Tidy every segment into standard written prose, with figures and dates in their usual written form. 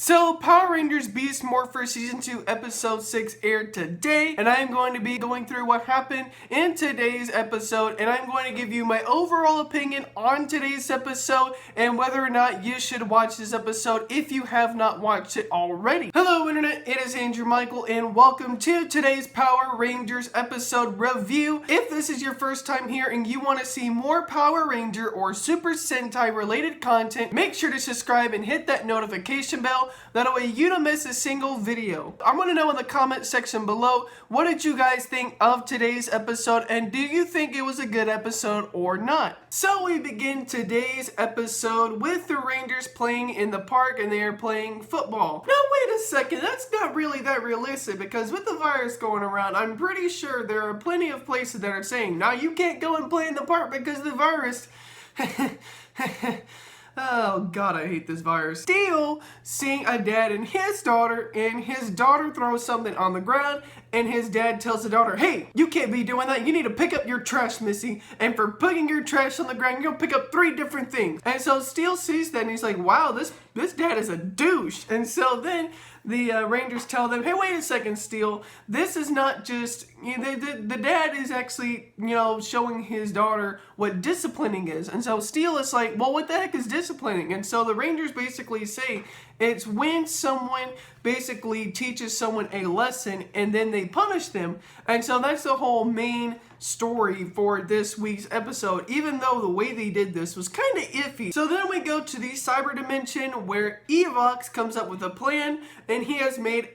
So, Power Rangers Beast Morphers Season 2 Episode 6 aired today, and I am going to be going through what happened in today's episode, and I'm going to give you my overall opinion on today's episode, and whether or not you should watch this episode if you have not watched it already. Hello Internet, it is Andrew Michael, and welcome to today's Power Rangers episode review. If this is your first time here and you want to see more Power Ranger or Super Sentai related content, make sure to subscribe and hit that notification bell. That way you don't miss a single video. I want to know in the comment section below, what did you guys think of today's episode, and do you think it was a good episode or not? So we begin today's episode with the Rangers playing in the park, and they are playing football. Now wait a second, that's not really that realistic, because with the virus going around, I'm pretty sure there are plenty of places that are saying, now you can't go and play in the park because of the virus. Oh god, I hate this virus. Steel seeing a dad and his daughter throws something on the ground, and his dad tells the daughter, hey, you can't be doing that, you need to pick up your trash, Missy, and for putting your trash on the ground, you're gonna pick up 3 different things. And so Steel sees that and he's like, wow, this dad is a douche. And so then the Rangers tell them, hey, wait a second, Steel, this is not just, the dad is actually, showing his daughter what disciplining is. And so Steel is like, well, what the heck is disciplining? And so the Rangers basically say it's when someone basically teaches someone a lesson and then they punish them. And so that's the whole main story for this week's episode, even though the way they did this was kind of iffy. So then we go to the cyber dimension where Evox comes up with a plan, and he has made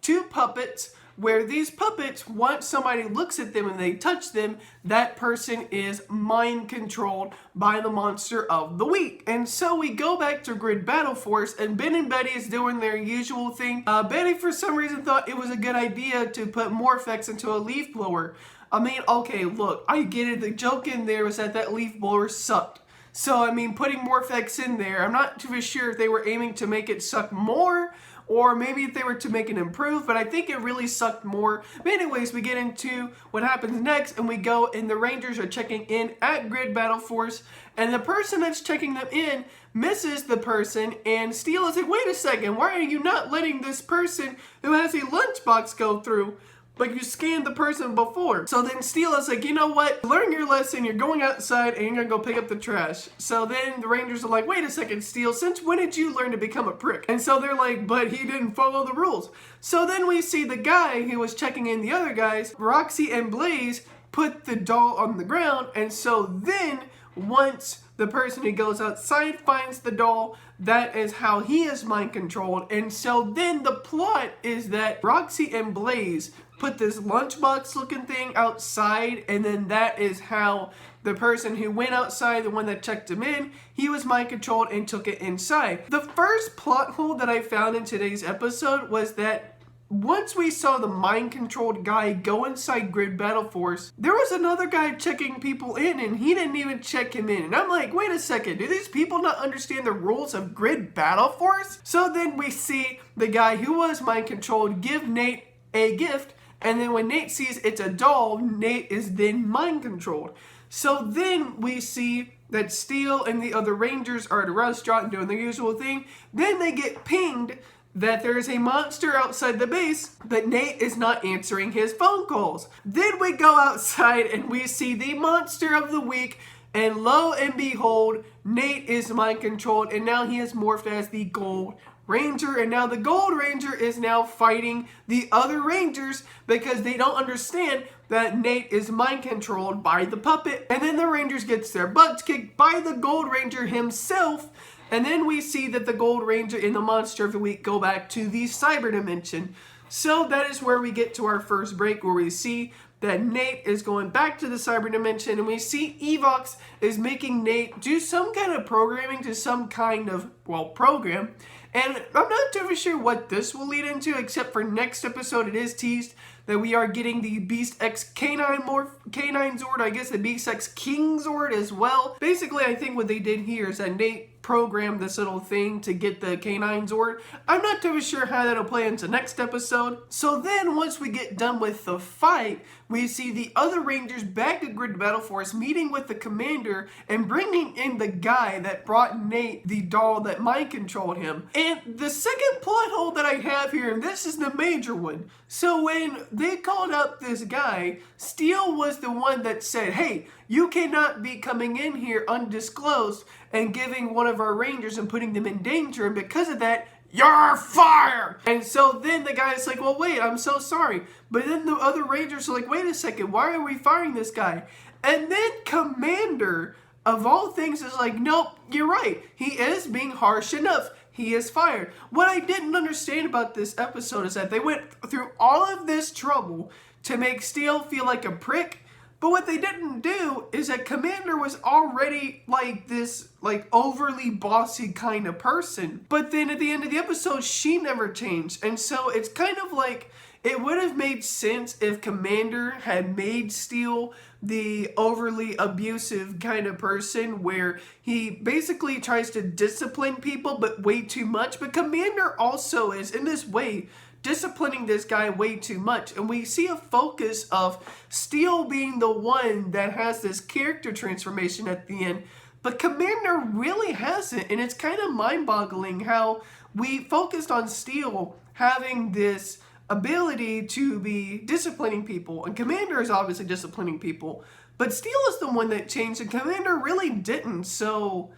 2 puppets where these puppets, once somebody looks at them and they touch them, that person is mind controlled by the monster of the week. And so we go back to Grid Battle Force, and Ben and Betty is doing their usual thing. Betty for some reason thought it was a good idea to put Morphex into a leaf blower. I mean, okay, look, I get it. The joke in there was that leaf blower sucked. So, I mean, putting Morphex in there, I'm not too sure if they were aiming to make it suck more, or maybe if they were to make it improve, but I think it really sucked more. But anyways, we get into what happens next, and we go, and the Rangers are checking in at Grid Battle Force, and the person that's checking them in misses the person, and Steel is like, wait a second, why are you not letting this person who has a lunchbox go through? Like, you scanned the person before. So then Steel is like, you know what? Learn your lesson. You're going outside and you're going to go pick up the trash. So then the Rangers are like, wait a second, Steel. Since when did you learn to become a prick? And so they're like, but he didn't follow the rules. So then we see the guy who was checking in the other guys, Roxy and Blaze, put the doll on the ground. And so then once the person who goes outside finds the doll, that is how he is mind controlled. And so then the plot is that Roxy and Blaze put this lunchbox looking thing outside, and then that is how the person who went outside, the one that checked him in, he was mind controlled and took it inside. The first plot hole that I found in today's episode was that once we saw the mind-controlled guy go inside Grid Battle Force, there was another guy checking people in, and he didn't even check him in. And I'm like, wait a second, do these people not understand the rules of Grid Battle Force? So then we see the guy who was mind-controlled give Nate a gift, and then when Nate sees it's a doll, Nate is then mind-controlled. So then we see that Steel and the other Rangers are at a restaurant doing their usual thing. Then they get pinged that there is a monster outside the base, but Nate is not answering his phone calls. Then we go outside and we see the monster of the week, and lo and behold, Nate is mind controlled, and now he is morphed as the Gold Ranger, and now the Gold Ranger is now fighting the other Rangers because they don't understand that Nate is mind controlled by the puppet. And then the Rangers gets their butts kicked by the Gold Ranger himself. And then we see that the Gold Ranger and the Monster of the Week go back to the cyber dimension. So that is where we get to our first break, where we see that Nate is going back to the cyber dimension, and we see Evox is making Nate do some kind of programming to some kind of, program. And I'm not too sure what this will lead into, except for next episode it is teased that we are getting the Beast X Canine Zord, I guess the Beast X King Zord as well. Basically, I think what they did here is that Nate program this little thing to get the canine Zord. I'm not too sure how that'll play into next episode. So then once we get done with the fight, we see the other Rangers back at Grid Battle Force meeting with the commander and bringing in the guy that brought Nate the doll that mind controlled him. And the second plot hole that I have here, and this is the major one. So when they called up this guy, Steel was the one that said, hey, you cannot be coming in here undisclosed and giving one of our Rangers and putting them in danger, and because of that, you're fired! And so then the guy's like, well, wait, I'm so sorry. But then the other Rangers are like, wait a second, why are we firing this guy? And then Commander, of all things, is like, nope, you're right. He is being harsh enough. He is fired. What I didn't understand about this episode is that they went through all of this trouble to make Steel feel like a prick. But what they didn't do is that Commander was already like this overly bossy kind of person. But then at the end of the episode, she never changed. And so it's kind of like, it would have made sense if Commander had made Steel the overly abusive kind of person where he basically tries to discipline people but way too much. But Commander also is, in this way, disciplining this guy way too much. And we see a focus of Steel being the one that has this character transformation at the end, but Commander really hasn't. And it's kind of mind-boggling how we focused on Steel having this ability to be disciplining people, and Commander is obviously disciplining people, but Steel is the one that changed and Commander really didn't. So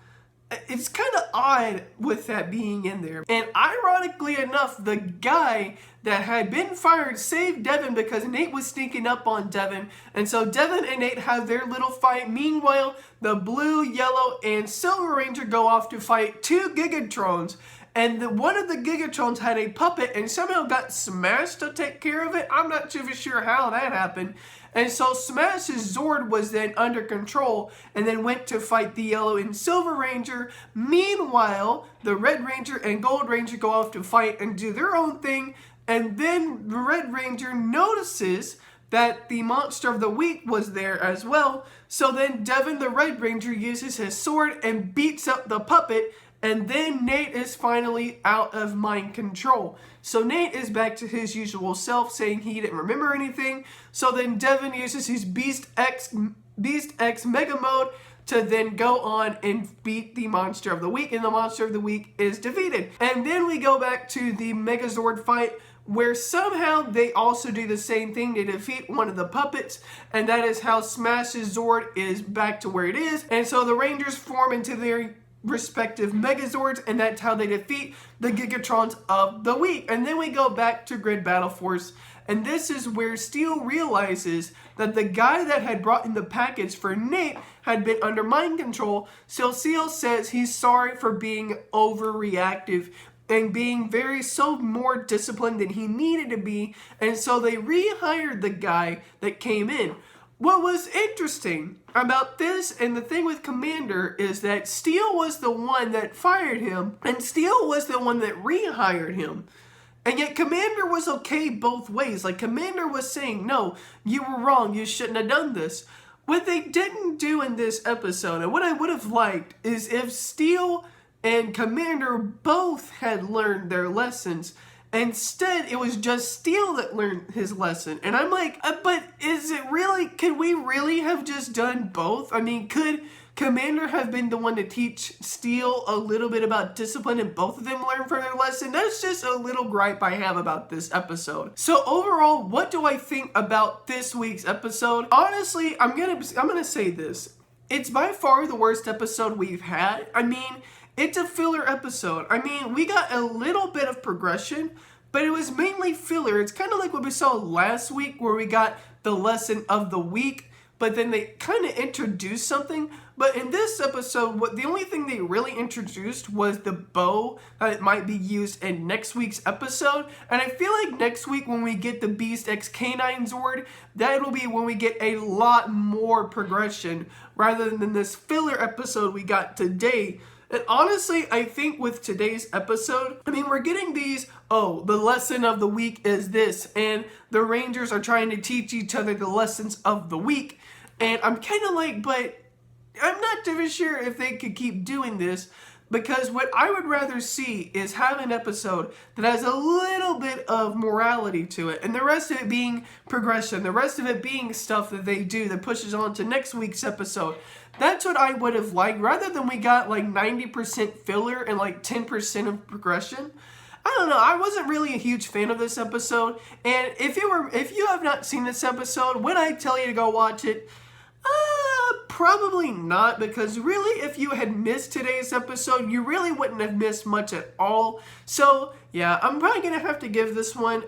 it's kind of odd with that being in there. And ironically enough, the guy that had been fired saved Devin because Nate was sneaking up on Devin. And so Devin and Nate have their little fight. Meanwhile, the blue, yellow, and silver Ranger go off to fight two Gigatrons. And one of the Gigatrons had a puppet and somehow got Smash to take care of it. I'm not too sure how that happened. And so Smash's Zord was then under control and then went to fight the Yellow and Silver Ranger. Meanwhile, the Red Ranger and Gold Ranger go off to fight and do their own thing. And then the Red Ranger notices that the Monster of the Week was there as well. So then Devin, the Red Ranger, uses his sword and beats up the puppet. And then Nate is finally out of mind control. So Nate is back to his usual self, saying he didn't remember anything. So then Devin uses his Beast X Mega Mode to then go on and beat the Monster of the Week. And the Monster of the Week is defeated. And then we go back to the Megazord fight, where somehow they also do the same thing. They defeat one of the puppets, and that is how Smash's Zord is back to where it is. And so the Rangers form into their respective Megazords, and that's how they defeat the Gigatrons of the week. And then we go back to Grid Battle Force, and this is where Steel realizes that the guy that had brought in the package for Nate had been under mind control. So Steel says he's sorry for being overreactive and being so more disciplined than he needed to be, and so they rehired the guy that came in. What was interesting about this and the thing with Commander is that Steel was the one that fired him and Steel was the one that rehired him. And yet Commander was okay both ways. Like, Commander was saying, no, you were wrong, you shouldn't have done this. What they didn't do in this episode, and what I would have liked, is if Steel and Commander both had learned their lessons. Instead, it was just Steel that learned his lesson. And I'm like, but is it really, could we really have just done both? I mean, could Commander have been the one to teach Steel a little bit about discipline and both of them learn from their lesson? That's just a little gripe I have about this episode. So overall, what do I think about this week's episode? Honestly, I'm gonna say this. It's by far the worst episode we've had. I mean, it's a filler episode. I mean, we got a little bit of progression, but it was mainly filler. It's kind of like what we saw last week where we got the lesson of the week, but then they kind of introduced something. But in this episode, the only thing they really introduced was the bow that might be used in next week's episode. And I feel like next week when we get the Beast X Canine Zord, that'll be when we get a lot more progression rather than this filler episode we got today. And honestly, I think with today's episode, I mean, we're getting these, oh, the lesson of the week is this, and the Rangers are trying to teach each other the lessons of the week. And I'm kind of like, but I'm not too sure if they could keep doing this, Because what I would rather see is have an episode that has a little bit of morality to it, and the rest of it being progression, the rest of it being stuff that they do that pushes on to next week's episode. That's what I would have liked, rather than we got like 90% filler and like 10% of progression. I don't know, I wasn't really a huge fan of this episode, and if you have not seen this episode, would I tell you to go watch it? Probably not, because really, if you had missed today's episode, you really wouldn't have missed much at all. So, yeah, I'm probably going to have to give this one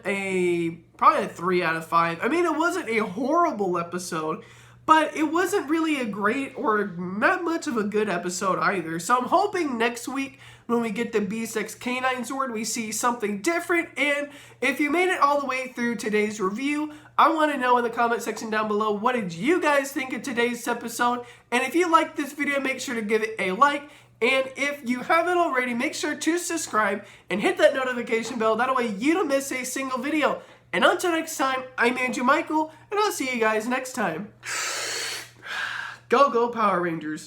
probably a 3 out of 5. I mean, it wasn't a horrible episode, but it wasn't really a great or not much of a good episode either. So I'm hoping next week when we get the Beast X Canine Zord, we see something different. And if you made it all the way through today's review, I want to know in the comment section down below, what did you guys think of today's episode? And if you liked this video, make sure to give it a like. And if you haven't already, make sure to subscribe and hit that notification bell. That way you don't miss a single video. And until next time, I'm Andrew Michael, and I'll see you guys next time. Go, go, Power Rangers.